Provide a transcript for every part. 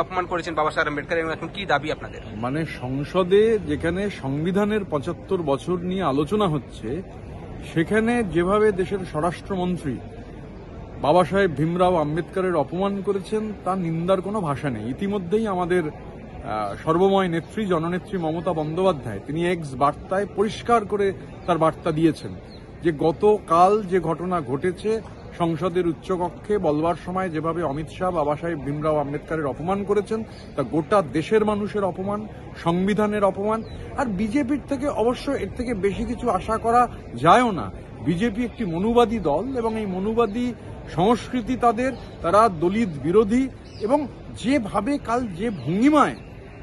অপমান করেছেন বাবা সাহেব আম্বেদকর এবং এখন কি দাবি আপনাদের? মানে সংসদে যেখানে সংবিধানের ৭৫ বছর নিয়ে আলোচনা হচ্ছে, সেখানে যেভাবে দেশের স্বরাষ্ট্রমন্ত্রী বাবা সাহেব ভীমরাও আম্বেদকরের অপমান করেছেন তা নিন্দার কোনো ভাষা নেই। ইতিমধ্যেই আমাদের সর্বময় নেত্রী জননেত্রী মমতা বন্দ্যোপাধ্যায় তিনি এক্স বার্তায় পরিষ্কার করে তার বার্তা দিয়েছেন যে গতকাল যে ঘটনা ঘটেছে সংসদের উচ্চকক্ষে বলবার সময় যেভাবে অমিত শাহ বাবা সাহেব ভীমরাও আম্বেদকরের অপমান করেছেন তা গোটা দেশের মানুষের অপমান, সংবিধানের অপমান। আর বিজেপির থেকে অবশ্য এর থেকে বেশি কিছু আশা করা যায়ও না। বিজেপি একটি মনুবাদী দল এবং এই মনুবাদী সংস্কৃতি তারা দলিত বিরোধী এবং যেভাবে কাল যে ভঙ্গিমায়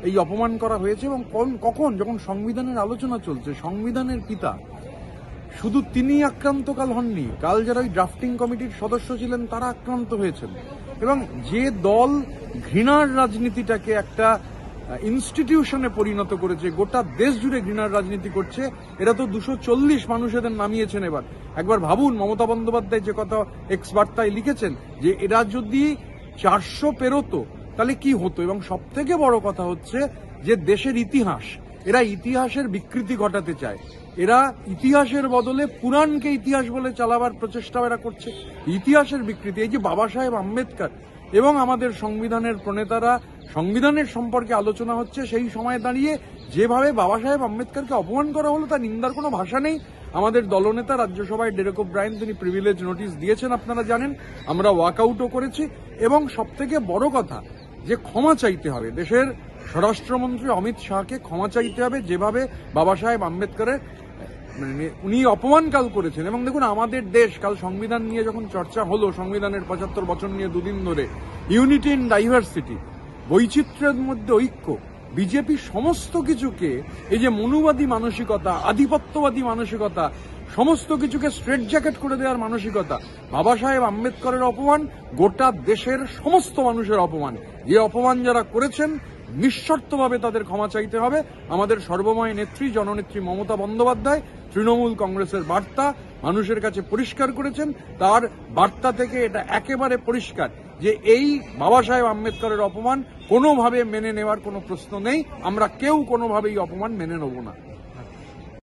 এই অপমান করা হয়েছে এবং কখন যখন সংবিধানের আলোচনা চলছে, সংবিধানের পিতা শুধু তিনি আক্রান্ত কাল হননি, কাল যারা ওই ড্রাফটিং কমিটির সদস্য ছিলেন তারা আক্রান্ত হয়েছেন। এবং যে দল ঘৃণার রাজনীতিটাকে একটা ইনস্টিটিউশনে পরিণত করেছে, গোটা দেশ জুড়ে ঘৃণার রাজনীতি করছে, এরা তো 240 মানুষ এদের নামিয়েছেন। একবার ভাবুন, মমতা বন্দ্যোপাধ্যায় যে কথা এক্স বার্তায় লিখেছেন যে এরা যদি 400 পেরোতো তাহলে কি হতো। এবং সব থেকে বড় কথা হচ্ছে যে দেশের ইতিহাস, এরা ইতিহাসের বিকৃতি ঘটাতে চায়। এরা ইতিহাসের বদলে পুরাণকে ইতিহাস বলে চালাবার প্রচেষ্টা এরা করছে। ইতিহাসের বিকৃতি, এই যে বাবা সাহেব আম্বেদকর এবং আমাদের সংবিধানের প্রণেতারা সংবিধানের সম্পর্কে আলোচনা হচ্ছে, সেই সময় দাঁড়িয়ে যেভাবে বাবা সাহেব আম্বেদকরকে অপমান করা হলো তা নিন্দার কোনো ভাষা নেই। আমাদের দলনেতা রাজ্যসভায় ডেরেক ওব্রায়েন তিনি প্রিভিলেজ নোটিশ দিয়েছেন, আপনারা জানেন। আমরা ওয়াকআউটও করেছি এবং সবথেকে বড় কথা যে ক্ষমা চাইতে হবে, দেশের স্বরাষ্ট্রমন্ত্রী অমিত শাহকে ক্ষমা চাইতে হবে যেভাবে বাবা সাহেব আম্বেদকরের উনি অপমান কাল করেছেন। এবং দেখুন, আমাদের দেশ কাল সংবিধান নিয়ে যখন চর্চা হলো, সংবিধানের ৭৫ বছর নিয়ে দুদিন ধরে, ইউনিটি ইন ডাইভার্সিটি, বৈচিত্র্যের মধ্যে ঐক্য, বিজেপি সমস্ত কিছুকে এই যে মনুবাদী মানসিকতা, আধিপত্যবাদী মানসিকতা, সমস্ত কিছুকে স্ট্রেট জ্যাকেট করে দেওয়ার মানসিকতা, বাবা সাহেব আম্বেদকরের অপমান গোটা দেশের সমস্ত মানুষের অপমান। যে অপমান যারা করেছেন নিঃশর্তভাবে তাদের ক্ষমা চাইতে হবে। আমাদের সর্বময় নেত্রী জননেত্রী মমতা বন্দ্যোপাধ্যায় তৃণমূল কংগ্রেসের বার্তা মানুষের কাছে পরিষ্কার করেছেন। তার বার্তা থেকে এটা একেবারে পরিষ্কার যে এই বাবা সাহেব আম্বেদকরের অপমান কোনোভাবে মেনে নেওয়ার কোনো প্রশ্ন নেই। আমরা কেউ কোনোভাবেই অপমান মেনে নেব না।